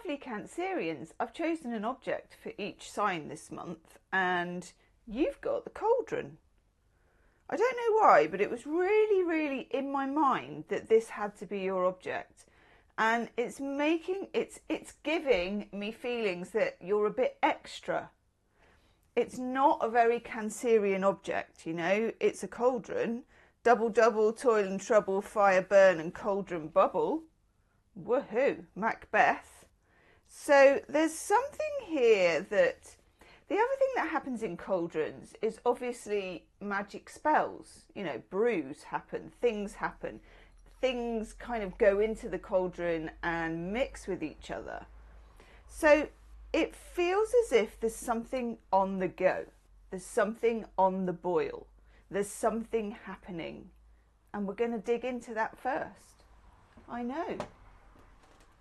lovely Cancerians, I've chosen an object for each sign this month, and you've got the cauldron. I don't know why, but it was really in my mind that this had to be your object. And it's giving me feelings that you're a bit extra. It's not a very Cancerian object, you know. It's a cauldron. Double, toil and trouble, fire burn and cauldron bubble. Woohoo, Macbeth. So there's something here that... The other thing that happens in cauldrons is obviously magic spells. You know, brews happen, things kind of go into the cauldron and mix with each other. So it feels as if there's something on the go. There's something on the boil. There's something happening. And we're going to dig into that first. I know.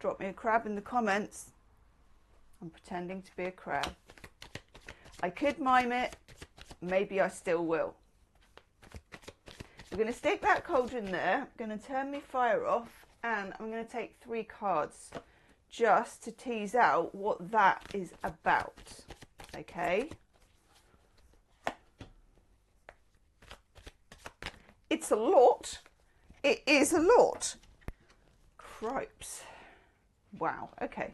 Drop me a crab in the comments. I'm pretending to be a crab. I could mime it. Maybe I still will. We're going to stick that cauldron there. I'm going to turn my fire off. And I'm going to take 3 cards just to tease out what that is about. Okay. It's a lot. It is a lot. Cripes. Wow. Okay.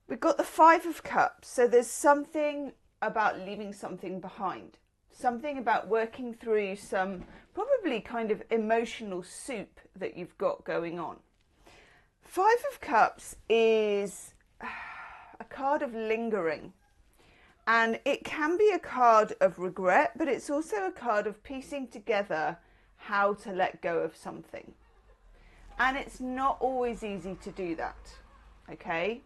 We've got the 5 of Cups. So there's something about leaving something behind. Something about working through some probably kind of emotional soup that you've got going on. 5 of Cups is a card of lingering. And it can be a card of regret, but it's also a card of piecing together how to let go of something. And it's not always easy to do that, okay?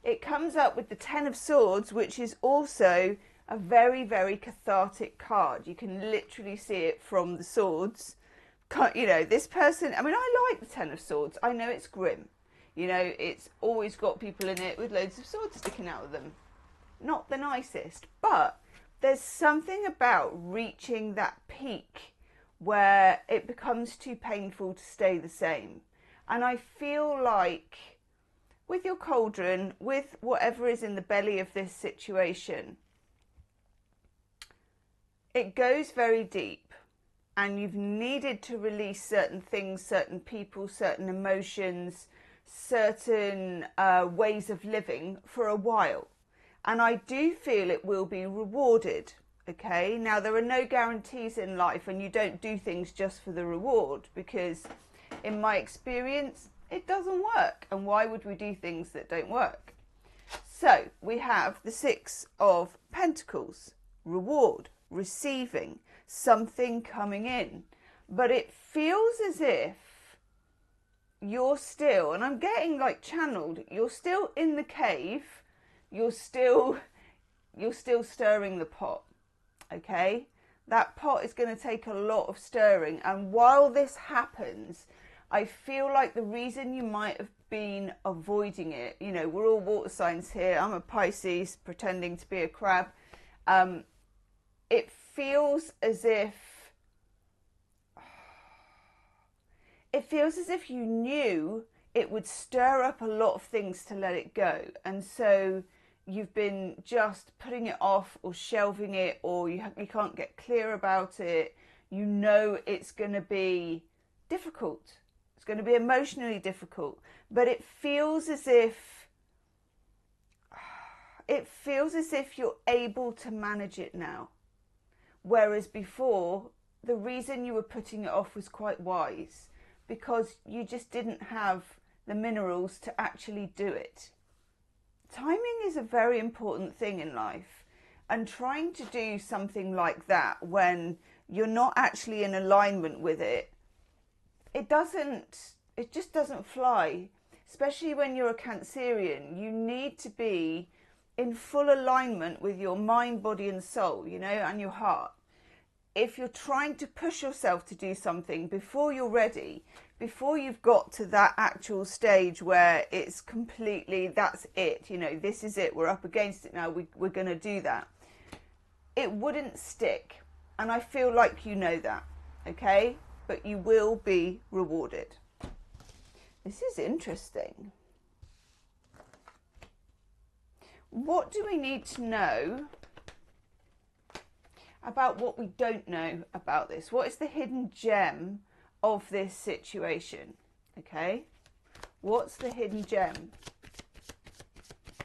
It comes up with the 10 of Swords, which is also a very cathartic card. You can literally see it from the swords. You know, this person, I mean, I like the 10 of Swords. I know it's grim. You know, it's always got people in it with loads of swords sticking out of them. Not the nicest, but there's something about reaching that peak where it becomes too painful to stay the same. And I feel like with your cauldron, with whatever is in the belly of this situation, it goes very deep, and you've needed to release certain things, certain people, certain emotions, certain ways of living for a while. And I do feel it will be rewarded, okay? Now, there are no guarantees in life, and you don't do things just for the reward, because in my experience, it doesn't work. And why would we do things that don't work? So we have the 6 of Pentacles, reward, receiving, something coming in. But it feels as if you're still, and I'm getting like channeled, you're still in the cave, you're still stirring the pot, okay? That pot is going to take a lot of stirring. And while this happens, I feel like the reason you might have been avoiding it, you know, we're all water signs here. I'm a Pisces pretending to be a crab. It feels as if you knew it would stir up a lot of things to let it go. And so you've been just putting it off or shelving it, or you can't get clear about it. You know it's going to be difficult. It's going to be emotionally difficult. But it feels as if you're able to manage it now. Whereas before, the reason you were putting it off was quite wise, because you just didn't have the minerals to actually do it. Timing is a very important thing in life, and trying to do something like that when you're not actually in alignment with it, it just doesn't fly. Especially when you're a Cancerian, you need to be in full alignment with your mind, body and soul, you know, and your heart. If you're trying to push yourself to do something before you're ready, before you've got to that actual stage where it's completely, that's it, you know, this is it, we're up against it now, we're going to do that, it wouldn't stick. And I feel like you know that, okay? But you will be rewarded. This is interesting. What do we need to know about what we don't know about this? What is the hidden gem of this situation? Okay, what's the hidden gem?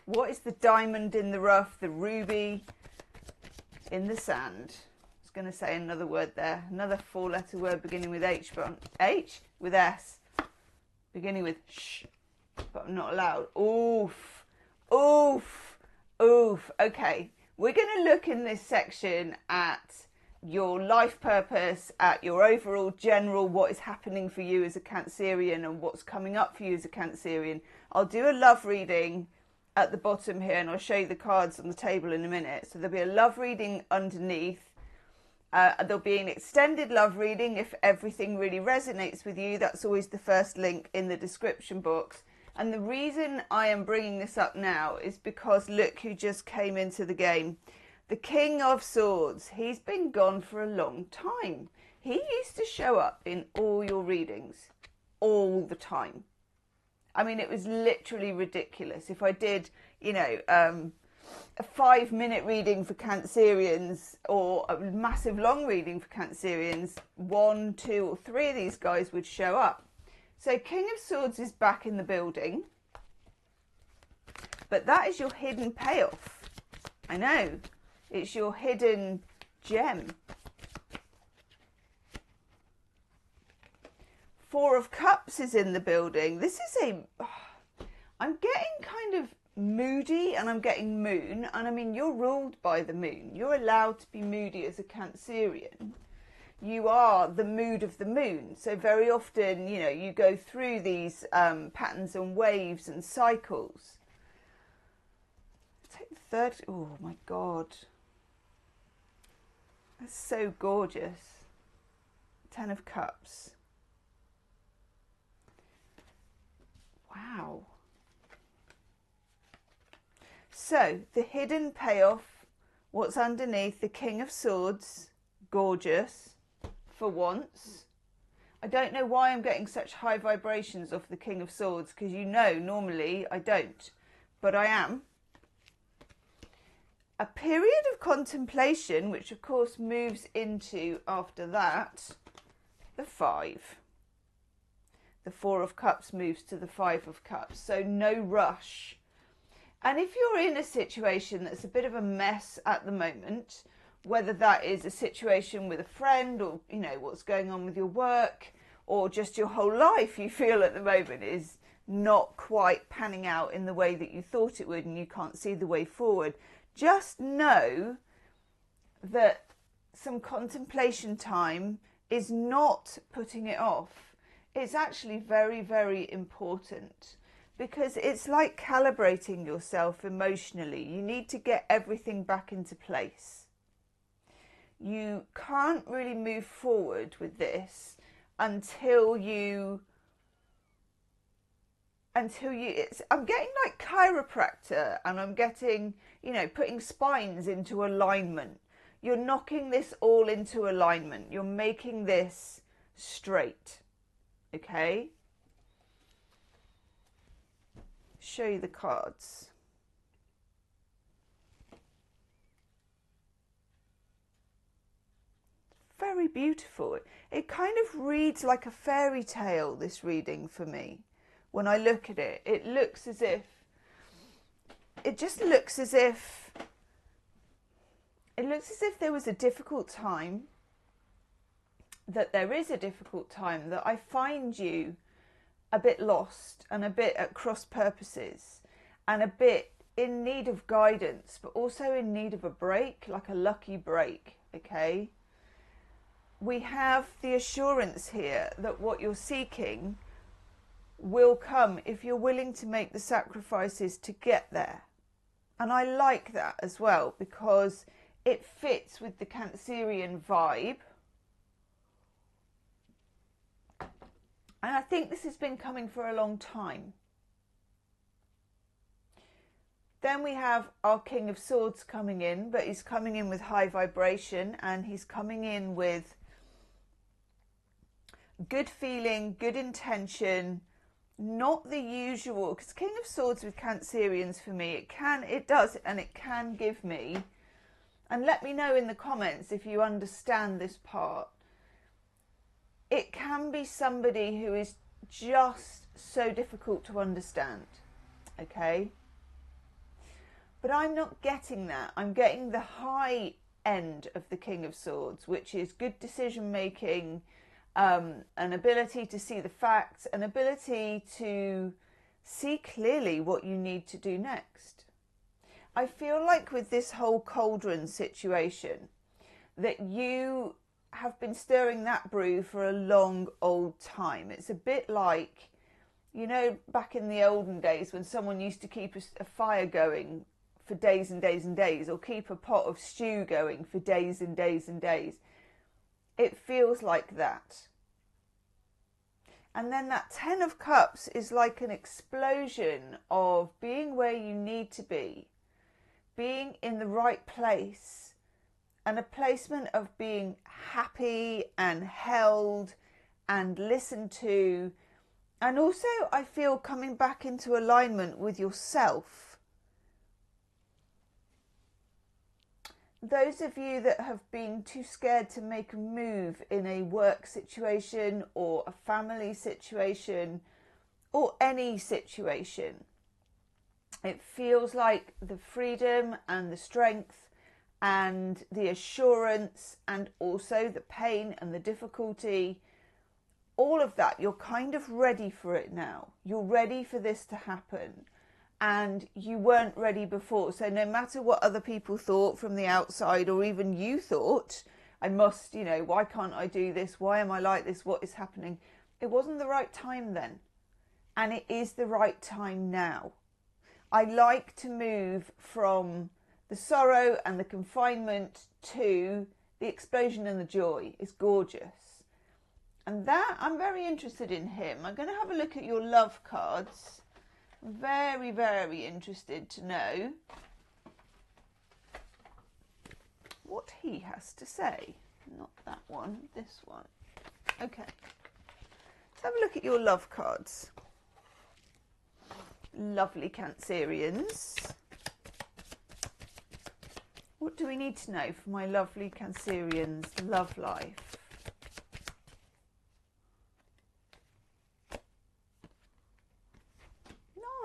What is the diamond in the rough, the ruby in the sand? I was going to say another word there, another four-letter word beginning with H, but H with S, beginning with sh, but I'm not allowed. Oof, oof, oof. Okay, we're going to look in this section at your life purpose, at your overall general, what is happening for you as a Cancerian and what's coming up for you as a Cancerian. I'll do a love reading at the bottom here, and I'll show you the cards on the table in a minute. So there'll be a love reading underneath. There'll be an extended love reading if everything really resonates with you. That's always the first link in the description box. And the reason I am bringing this up now is because look who just came into the game. The King of Swords. He's been gone for a long time. He used to show up in all your readings all the time. I mean, it was literally ridiculous. If I did, you know, a 5-minute reading for Cancerians or a massive long reading for Cancerians, 1, 2 or 3 of these guys would show up. So King of Swords is back in the building, but that is your hidden payoff. I know, it's your hidden gem. 4 of Cups is in the building. This is I'm getting kind of moody, and I'm getting moon, and I mean, you're ruled by the moon. You're allowed to be moody as a Cancerian. You are the mood of the moon. So very often, you know, you go through these patterns and waves and cycles. Take the third. Oh my God. That's so gorgeous. 10 of Cups. Wow. So the hidden payoff, what's underneath, the King of Swords, gorgeous for once. I don't know why I'm getting such high vibrations off the King of Swords, because you know normally I don't, but I am. A period of contemplation, which of course moves into, after that, the 5. The 4 of Cups moves to the 5 of Cups, so no rush. And if you're in a situation that's a bit of a mess at the moment, whether that is a situation with a friend or, you know, what's going on with your work, or just your whole life you feel at the moment is not quite panning out in the way that you thought it would and you can't see the way forward, just know that some contemplation time is not putting it off. It's actually very, very important, because it's like calibrating yourself emotionally. You need to get everything back into place. You can't really move forward with this until you I'm getting like chiropractor, and I'm getting, you know, putting spines into alignment. You're knocking this all into alignment. You're making this straight. Okay? Show you the cards. Very beautiful. It kind of reads like a fairy tale, this reading for me. When I look at it, it looks as if, it just looks as if, it looks as if there was a difficult time, that there is a difficult time, that I find you a bit lost and a bit at cross purposes and a bit in need of guidance, but also in need of a break, like a lucky break, okay? We have the assurance here that what you're seeking will come if you're willing to make the sacrifices to get there. And I like that as well, because it fits with the Cancerian vibe. And I think this has been coming for a long time. Then we have our King of Swords coming in, but he's coming in with high vibration, and he's coming in with good feeling, good intention, not the usual, because King of Swords with Cancerians for me, it does give me, and let me know in the comments if you understand this part, it can be somebody who is just so difficult to understand, okay? But I'm not getting that. I'm getting the high end of the King of Swords, which is good decision making, an ability to see the facts, an ability to see clearly what you need to do next. I feel like with this whole cauldron situation, that you have been stirring that brew for a long old time. It's a bit like, you know, back in the olden days when someone used to keep a fire going for days and days and days, or keep a pot of stew going for days and days and days. It feels like that. And then that 10 of Cups is like an explosion of being where you need to be, being in the right place, and a placement of being happy and held and listened to. And also I feel coming back into alignment with yourself. Those of you that have been too scared to make a move in a work situation or a family situation or any situation, it feels like the freedom and the strength and the assurance and also the pain and the difficulty, all of that, you're kind of ready for it now. You're ready for this to happen. And you weren't ready before. So no matter what other people thought from the outside, or even you thought, I must, you know, why can't I do this? Why am I like this? What is happening? It wasn't the right time then. And it is the right time now. I like to move from the sorrow and the confinement to the explosion and the joy. It's gorgeous. And that, I'm very interested in him. I'm going to have a look at your love cards. Very, very interested to know what he has to say. Not that one, this one. Okay. Let's have a look at your love cards. Lovely Cancerians. What do we need to know for my lovely Cancerians' love life?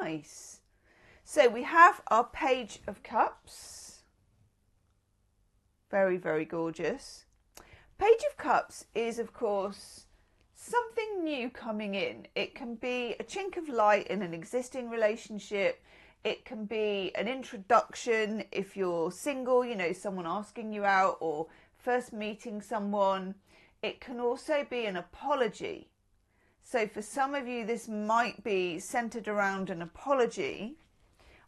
Nice. So we have our Page of Cups. Very, very gorgeous. Page of Cups is, of course, something new coming in. It can be a chink of light in an existing relationship. It can be an introduction if you're single, you know, someone asking you out or first meeting someone. It can also be an apology. So for some of you, this might be centered around an apology.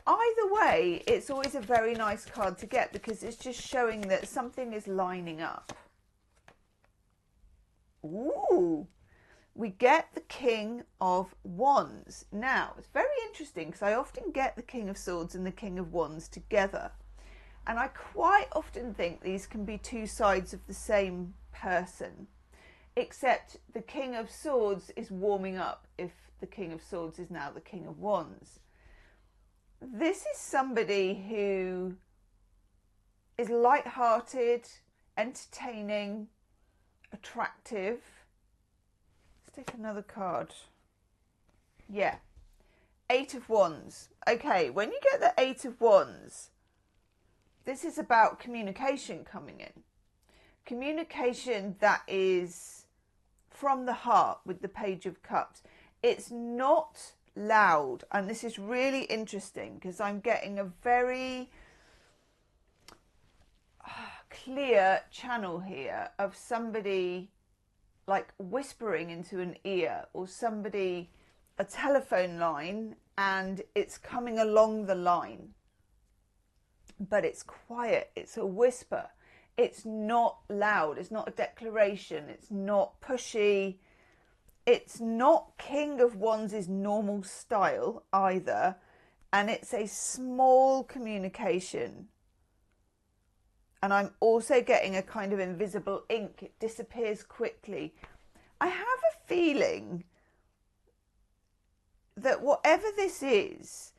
Either way, it's always a very nice card to get because it's just showing that something is lining up. Ooh, we get the King of Wands. Now, it's very interesting because I often get the King of Swords and the King of Wands together. And I quite often think these can be two sides of the same person. Except the King of Swords is warming up if the King of Swords is now the King of Wands. This is somebody who is light-hearted, entertaining, attractive. Let's take another card. Yeah. 8 of Wands. Okay, when you get the 8 of Wands, this is about communication coming in. Communication that is from the heart with the Page of Cups. It's not loud, and this is really interesting because I'm getting a very clear channel here of somebody like whispering into an ear, or somebody, a telephone line, and it's coming along the line, but it's quiet, it's a whisper. It's not loud, it's not a declaration, it's not pushy, it's not King of Wands' normal style either, and it's a small communication. And I'm also getting a kind of invisible ink, it disappears quickly. I have a feeling that whatever this is,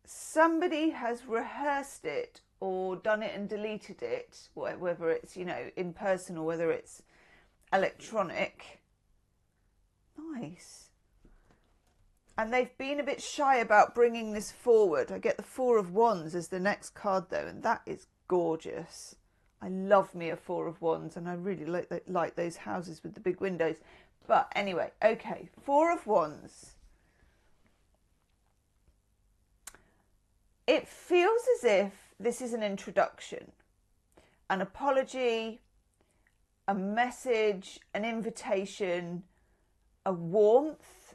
somebody has rehearsed it or done it and deleted it, whether it's, you know, in person or whether it's electronic. Nice. And they've been a bit shy about bringing this forward. I get the Four of Wands as the next card though, and that is gorgeous. I love me a Four of Wands, and I really like those houses with the big windows. But anyway, okay, Four of Wands. It feels as if this is an introduction, an apology, a message, an invitation, a warmth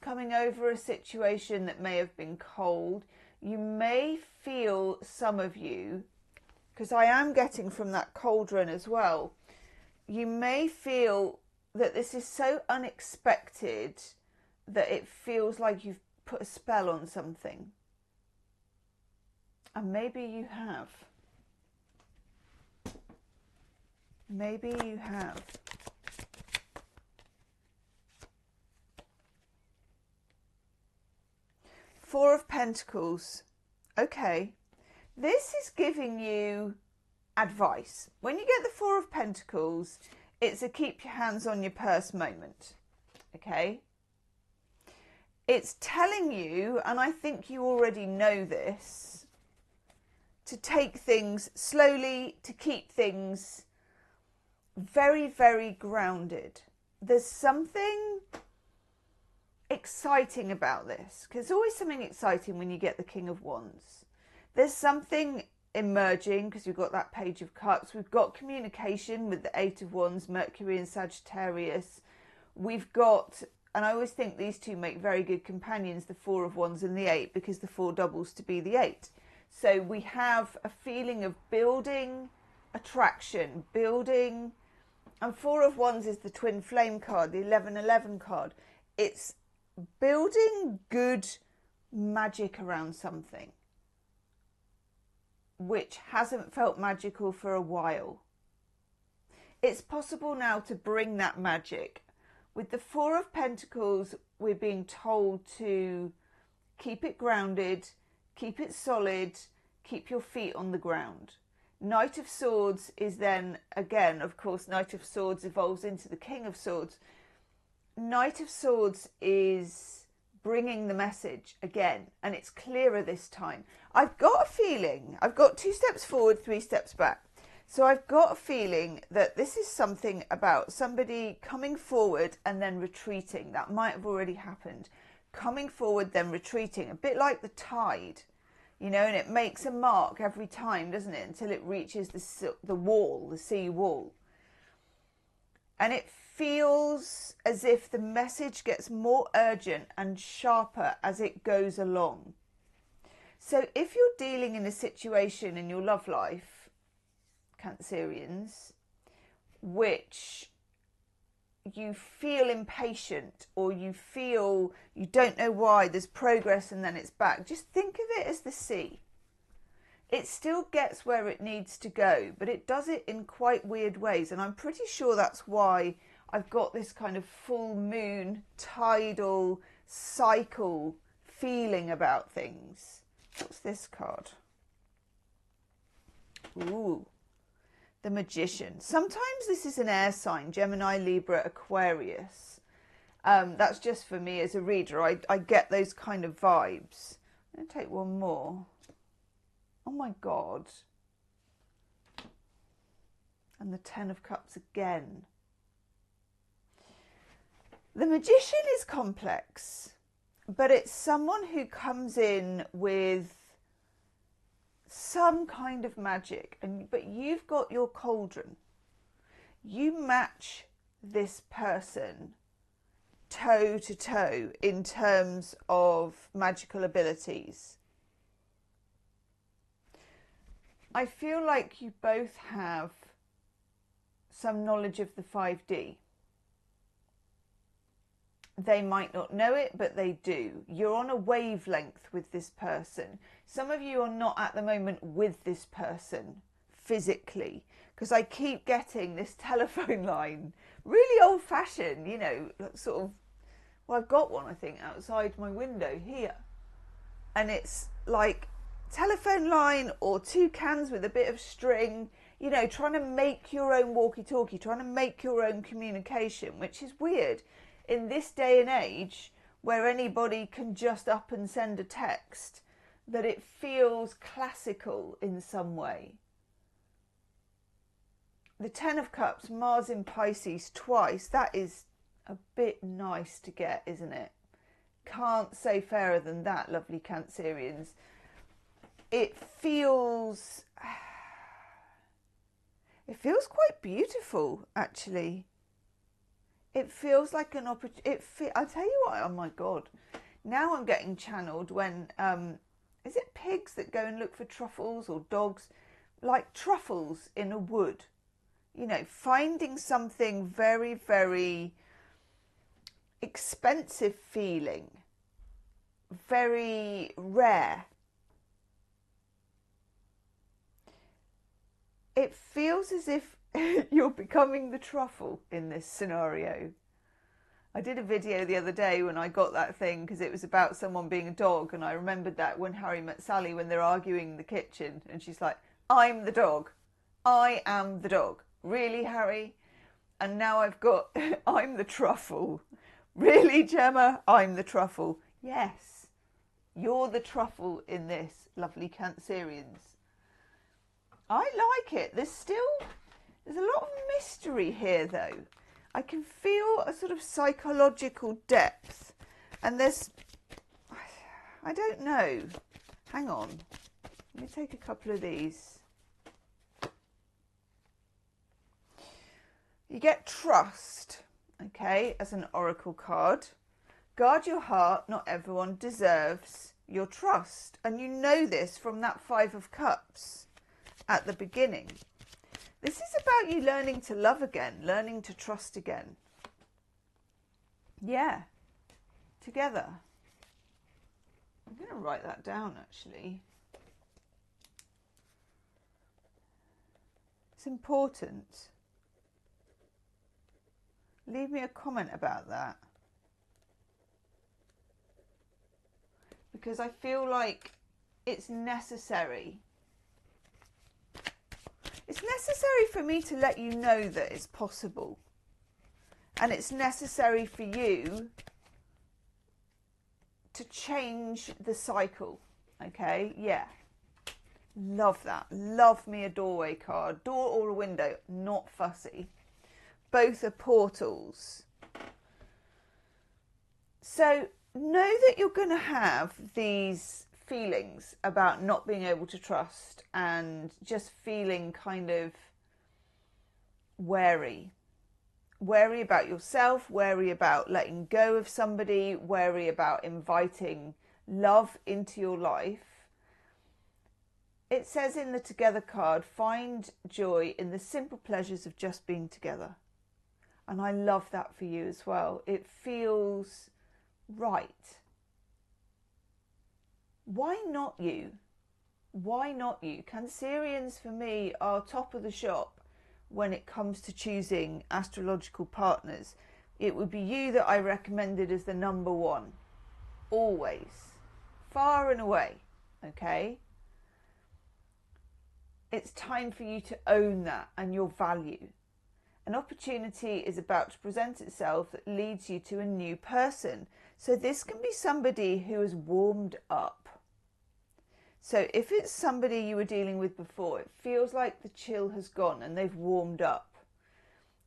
coming over a situation that may have been cold. You may feel, some of you, because I am getting from that cauldron as well, you may feel that this is so unexpected that it feels like you've put a spell on something. And maybe you have. Maybe you have. Four of Pentacles. Okay. This is giving you advice. When you get the Four of Pentacles, it's a keep your hands on your purse moment. Okay. It's telling you, and I think you already know this, to take things slowly, to keep things very, very grounded. There's something exciting about this, because there's always something exciting when you get the King of Wands. There's something emerging, because we've got that Page of Cups. We've got communication with the Eight of Wands, Mercury and Sagittarius. We've got, and I always think these two make very good companions, the Four of Wands and the Eight, because the Four doubles to be the Eight. So we have a feeling of building attraction, building, and Four of Wands is the twin flame card, the 1111 card. It's building good magic around something which hasn't felt magical for a while. It's possible now to bring that magic. With the Four of Pentacles, we're being told to keep it grounded, keep it solid, keep your feet on the ground. Knight of Swords is then, again, of course, Knight of Swords evolves into the King of Swords. Knight of Swords is bringing the message again, and it's clearer this time. I've got a feeling, I've got 2 steps forward, 3 steps back. So I've got a feeling that this is something about somebody coming forward and then retreating. That might have already happened. Coming forward, then retreating, a bit like the tide, you know, and it makes a mark every time, doesn't it, until it reaches the wall, the sea wall. And it feels as if the message gets more urgent and sharper as it goes along. So if you're dealing in a situation in your love life, Cancerians, which you feel impatient, or you feel you don't know why, there's progress and then it's back, just think of it as the sea. It still gets where it needs to go, but it does it in quite weird ways. And I'm pretty sure that's why I've got this kind of full moon, tidal, cycle feeling about things. What's this card? Ooh, the Magician. Sometimes this is an air sign, Gemini, Libra, Aquarius. That's just for me as a reader. I get those kind of vibes. I'm going to take one more. Oh my God. And the Ten of Cups again. The Magician is complex, but it's someone who comes in with some kind of magic, but you've got your cauldron. You match this person toe to toe in terms of magical abilities. I feel like you both have some knowledge of the 5D. They might not know it, but they do. You're on a wavelength with this person. Some of you are not at the moment with this person physically, because I keep getting this telephone line, really old-fashioned, you know, sort of Well, I've got one, I think, outside my window here. And it's like telephone line or two cans with a bit of string, you know, trying to make your own walkie-talkie, trying to make your own communication, which is weird in this day and age where anybody can just up and send a text, that it feels classical in some way. The Ten of Cups, Mars in Pisces twice, that is a bit nice to get, isn't it? Can't say fairer than that, lovely Cancerians. It feels quite beautiful, actually. It feels like an opportunity. I tell you what, oh my God. Now I'm getting channeled when, is it pigs that go and look for truffles, or dogs? Like truffles in a wood. You know, finding something very, very expensive feeling, very rare. It feels as if you're becoming the truffle in this scenario. I did a video the other day when I got that thing, because it was about someone being a dog, and I remembered that when Harry met Sally, when they're arguing in the kitchen, and she's like, I'm the dog. I am the dog. Really, Harry? And now I've got, I'm the truffle. Really, Gemma? I'm the truffle. Yes, you're the truffle in this, lovely Cancerians. I like it. There's a lot of mystery here, though. I can feel a sort of psychological depth. And there's, I don't know. Hang on. Let me take a couple of these. You get trust, okay, as an oracle card. Guard your heart. Not everyone deserves your trust. And you know this from that Five of Cups at the beginning. This is about you learning to love again, learning to trust again. Yeah, together. I'm going to write that down, actually. It's important. Leave me a comment about that. Because I feel like it's necessary. It's necessary for me to let you know that it's possible. And it's necessary for you to change the cycle. Okay? Yeah. Love that. Love me a doorway card. Door or a window. Not fussy. Both are portals. So know that you're going to have these feelings about not being able to trust and just feeling kind of wary. Wary about yourself, wary about letting go of somebody, wary about inviting love into your life. It says in the Together card, find joy in the simple pleasures of just being together. And I love that for you as well. It feels right. Why not you? Why not you? Cancerians for me are top of the shop when it comes to choosing astrological partners. It would be you that I recommended as the number one. Always. Far and away. Okay? It's time for you to own that and your value. An opportunity is about to present itself that leads you to a new person. So this can be somebody who has warmed up. So if it's somebody you were dealing with before, it feels like the chill has gone and they've warmed up.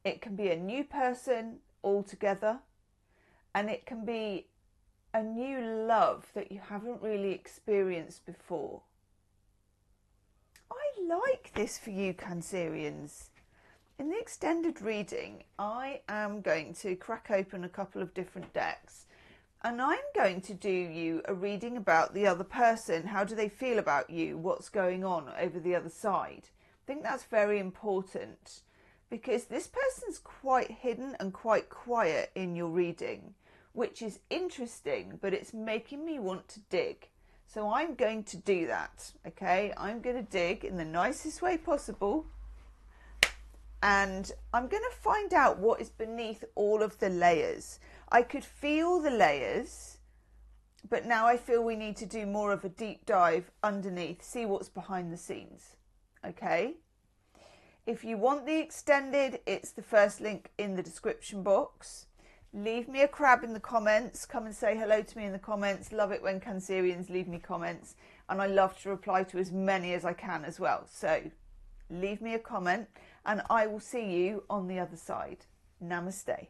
It can be a new person altogether, and it can be a new love that you haven't really experienced before. I like this for you, Cancerians. In the extended reading, I am going to crack open a couple of different decks, and I'm going to do you a reading about the other person. How do they feel about you? What's going on over the other side? I think that's very important, because this person's quite hidden and quite quiet in your reading, which is interesting, but it's making me want to dig. So I'm going to do that, okay? I'm going to dig in the nicest way possible. And I'm going to find out what is beneath all of the layers. I could feel the layers, but now I feel we need to do more of a deep dive underneath, see what's behind the scenes. Okay? If you want the extended, it's the first link in the description box. Leave me a crab in the comments. Come and say hello to me in the comments. Love it when Cancerians leave me comments. And I love to reply to as many as I can as well. So leave me a comment and I will see you on the other side. Namaste.